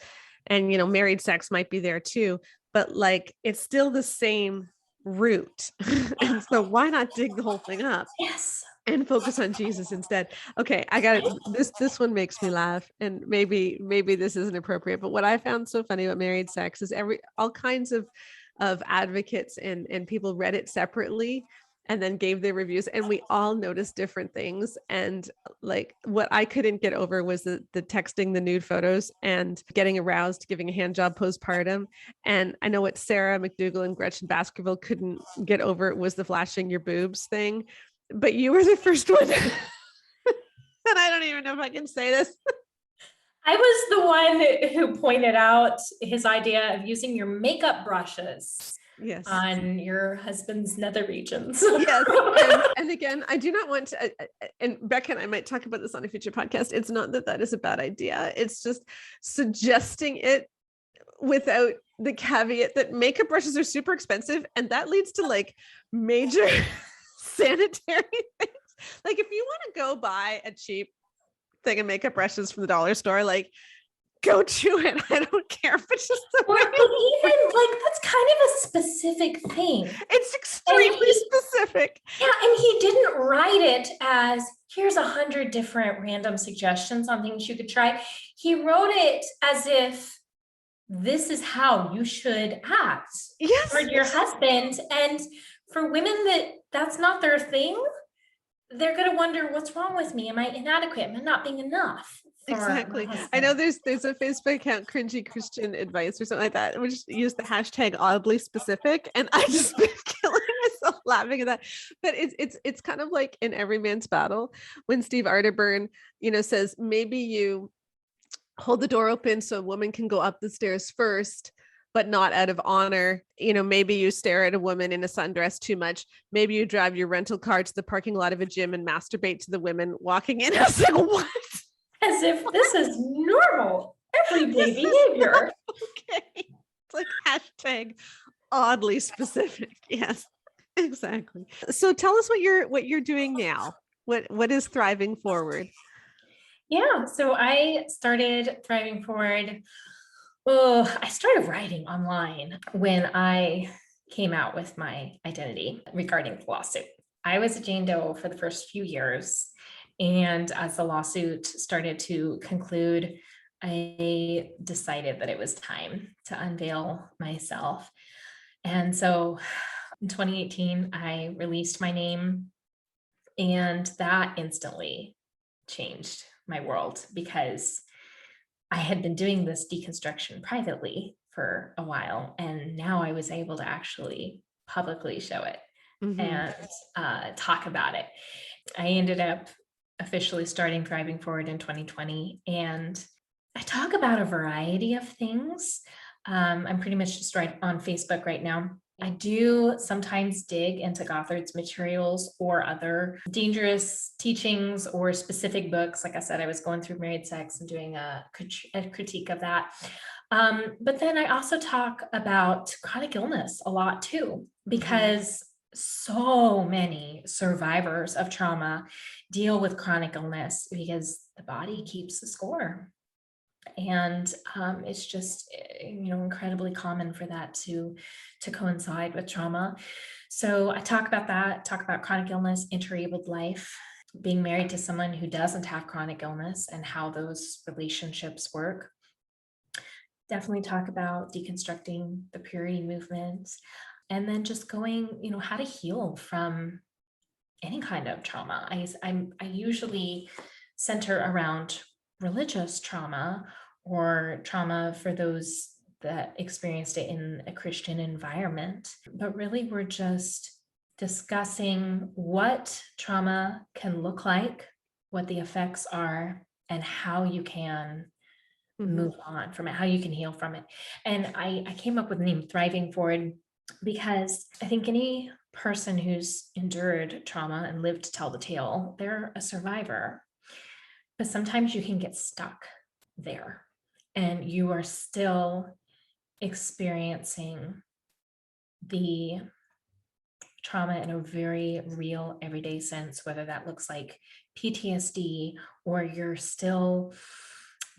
S1: And Married Sex might be there too, but like it's still the same root. And so why not dig the whole thing up?
S2: Yes.
S1: And focus on Jesus instead. Okay, I got it. This one makes me laugh, and maybe this isn't appropriate, but what I found so funny about Married Sex is all kinds of advocates and people read it separately and then gave their reviews, and we all noticed different things. And like what I couldn't get over was the texting the nude photos and getting aroused, giving a hand job postpartum. And I know what Sarah McDougall and Gretchen Baskerville couldn't get over was the flashing your boobs thing. But you were the first one. And I don't even know if I can say this.
S2: I was the one who pointed out his idea of using your makeup brushes
S1: Yes.
S2: on your husband's nether regions.
S1: Yes. And again, I do not want to, and Becca and I might talk about this on a future podcast. It's not that that is a bad idea. It's just suggesting it without the caveat that makeup brushes are super expensive. And that leads to like major sanitary things. Like if you want to go buy a cheap thing of makeup brushes from the dollar store, like go to it. I don't care if it's just the
S2: Or,
S1: way
S2: but even like that's kind of a specific thing.
S1: it's extremely specific.
S2: Yeah, and he didn't write it as here's 100 different random suggestions on things you could try. He wrote it as if this is how you should act toward your husband. And for women that's not their thing, they're going to wonder, what's wrong with me? Am I inadequate? Am I not being enough?
S1: Exactly. I know there's a Facebook account, Cringy Christian Advice or something like that, which use the hashtag oddly specific. And I just been killing myself laughing at that. But it's kind of like in Every Man's Battle when Steve Arterburn, says, maybe you hold the door open so a woman can go up the stairs first, but not out of honor. Maybe you stare at a woman in a sundress too much. Maybe you drive your rental car to the parking lot of a gym and masturbate to the women walking in. I was like, what?
S2: As if this is normal, everyday behavior.
S1: Okay. It's like hashtag oddly specific. Yes, exactly. So tell us what you're doing now. What is Thriving Forward?
S2: Yeah, so I started Thriving Forward. I started writing online when I came out with my identity regarding the lawsuit. I was a Jane Doe for the first few years. And as the lawsuit started to conclude, I decided that it was time to unveil myself. And so in 2018, I released my name, and that instantly changed my world because I had been doing this deconstruction privately for a while, and now I was able to actually publicly show it and talk about it. I ended up officially starting Thriving Forward in 2020, and I talk about a variety of things. I'm pretty much just right on Facebook right now. I do sometimes dig into Gothard's materials or other dangerous teachings or specific books. Like I said, I was going through Married Sex and doing a critique of that. But then I also talk about chronic illness a lot too, because so many survivors of trauma deal with chronic illness because the body keeps the score. And it's just, incredibly common for that to coincide with trauma. So I talk about that, talk about chronic illness, interable life, being married to someone who doesn't have chronic illness and how those relationships work. Definitely talk about deconstructing the purity movement, and then just going, how to heal from any kind of trauma. I usually center around religious trauma or trauma for those that experienced it in a Christian environment. But really, we're just discussing what trauma can look like, what the effects are, and how you can move on from it, how you can heal from it. And I came up with the name Thriving Forward because I think any person who's endured trauma and lived to tell the tale, they're a survivor. But sometimes you can get stuck there and you are still experiencing the trauma in a very real everyday sense, whether that looks like PTSD or you're still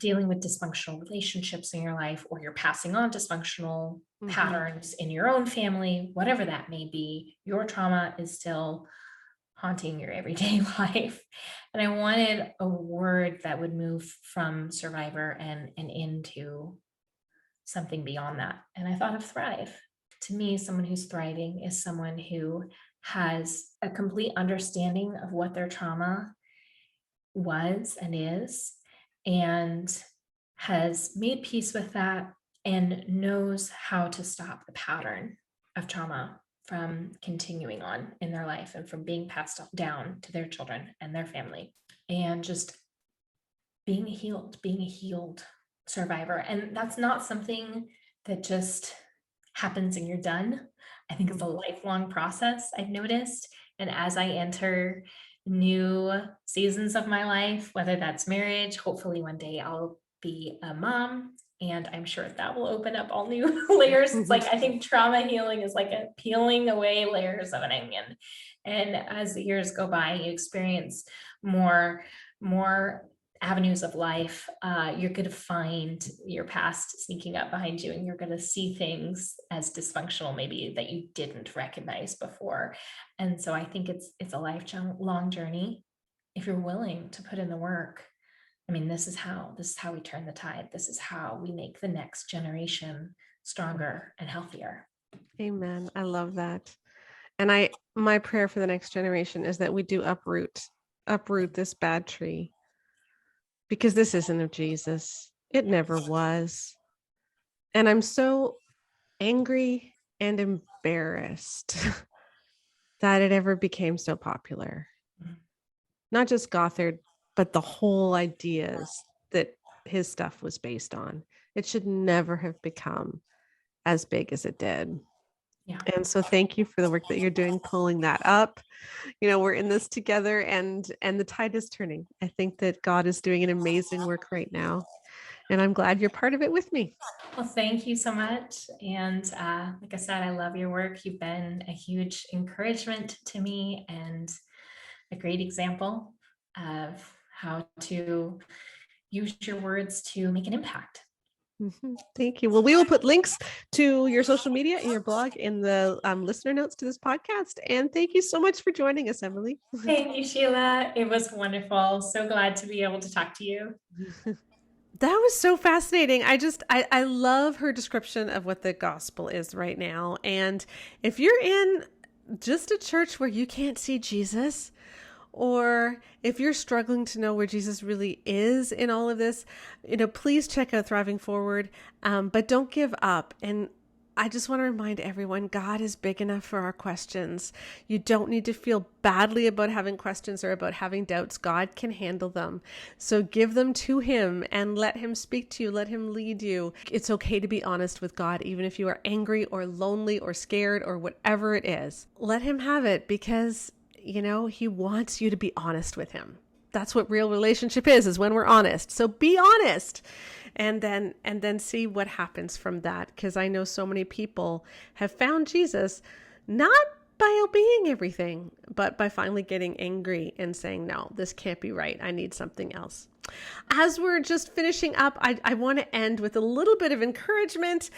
S2: dealing with dysfunctional relationships in your life, or you're passing on dysfunctional patterns in your own family, whatever that may be, your trauma is still haunting your everyday life. And I wanted a word that would move from survivor and into something beyond that. And I thought of thrive. To me, someone who's thriving is someone who has a complete understanding of what their trauma was and is, and has made peace with that and knows how to stop the pattern of trauma from continuing on in their life and from being passed down to their children and their family, and just being a healed survivor. And that's not something that just happens and you're done. I think it's a lifelong process, I've noticed. And as I enter new seasons of my life, whether that's marriage, hopefully one day I'll be a mom. And I'm sure that will open up all new layers. It's like, I think trauma healing is like a peeling away layers of an onion. And as the years go by, you experience more avenues of life. You're going to find your past sneaking up behind you, and you're going to see things as dysfunctional, maybe that you didn't recognize before. And so I think it's a lifelong journey if you're willing to put in the work. I mean, this is how we turn the tide. This is how we make the next generation stronger and healthier.
S1: Amen. I love that. And my prayer for the next generation is that we do uproot this bad tree, because this isn't of Jesus. It never was. And I'm so angry and embarrassed that it ever became so popular. Not just Gothard, but the whole ideas that his stuff was based on. It should never have become as big as it did.
S2: Yeah.
S1: And so thank you for the work that you're doing, pulling that up. We're in this together, and the tide is turning. I think that God is doing an amazing work right now, and I'm glad you're part of it with me.
S2: Well, thank you so much. And like I said, I love your work. You've been a huge encouragement to me and a great example of how to use your words to make an impact.
S1: Mm-hmm. Thank you. Well, we will put links to your social media and your blog in the listener notes to this podcast. And thank you so much for joining us, Emily.
S2: Thank you, Sheila. It was wonderful. So glad to be able to talk to you.
S1: That was so fascinating. I love her description of what the gospel is right now. And if you're in just a church where you can't see Jesus, or if you're struggling to know where Jesus really is in all of this, please check out Thriving Forward, but don't give up. And I just want to remind everyone, God is big enough for our questions. You don't need to feel badly about having questions or about having doubts. God can handle them. So give them to him and let him speak to you. Let him lead you. It's okay to be honest with God, even if you are angry or lonely or scared or whatever it is. Let him have it, because he wants you to be honest with him. That's what real relationship is when we're honest. So be honest, and then see what happens from that. Because I know so many people have found Jesus not by obeying everything, but by finally getting angry and saying, no, this can't be right. I need something else. As we're just finishing up, I want to end with a little bit of encouragement.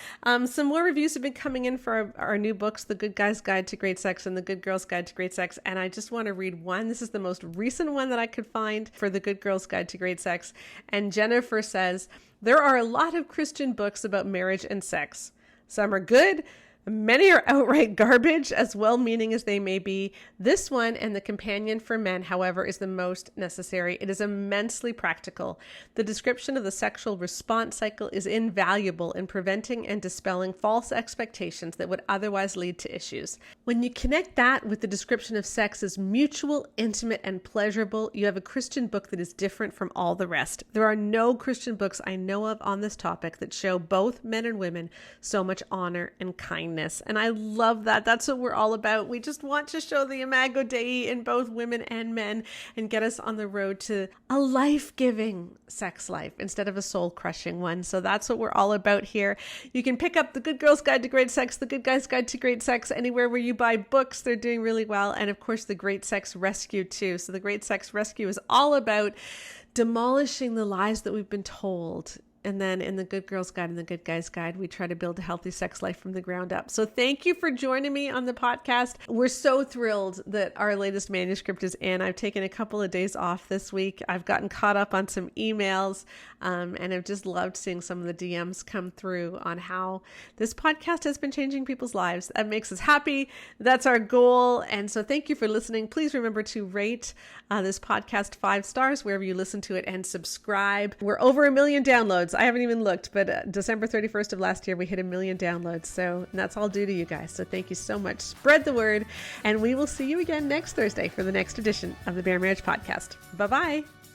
S1: Some more reviews have been coming in for our new books, The Good Guy's Guide to Great Sex and The Good Girl's Guide to Great Sex. And I just want to read one. This is the most recent one that I could find for The Good Girl's Guide to Great Sex. And Jennifer says, there are a lot of Christian books about marriage and sex. Some are good. Many are outright garbage, as well-meaning as they may be. This one and The Companion for Men, however, is the most necessary. It is immensely practical. The description of the sexual response cycle is invaluable in preventing and dispelling false expectations that would otherwise lead to issues. When you connect that with the description of sex as mutual, intimate, and pleasurable, you have a Christian book that is different from all the rest. There are no Christian books I know of on this topic that show both men and women so much honor and kindness. And I love that. That's what we're all about. We just want to show the Imago Dei in both women and men and get us on the road to a life-giving sex life instead of a soul-crushing one. So that's what we're all about here. You can pick up The Good Girl's Guide to Great Sex, The Good Guy's Guide to Great Sex, anywhere where you buy books. They're doing really well. And of course, The Great Sex Rescue too. So The Great Sex Rescue is all about demolishing the lies that we've been told. And then in The Good Girl's Guide and The Good Guy's Guide, we try to build a healthy sex life from the ground up. So thank you for joining me on the podcast. We're so thrilled that our latest manuscript is in. I've taken a couple of days off this week. I've gotten caught up on some emails, and I've just loved seeing some of the DMs come through on how this podcast has been changing people's lives. That makes us happy. That's our goal. And so thank you for listening. Please remember to rate this podcast 5 stars wherever you listen to it and subscribe. We're over 1 million downloads. I haven't even looked, but December 31st of last year, we hit 1 million downloads. So that's all due to you guys. So thank you so much. Spread the word, and we will see you again next Thursday for the next edition of the Bare Marriage Podcast. Bye-bye.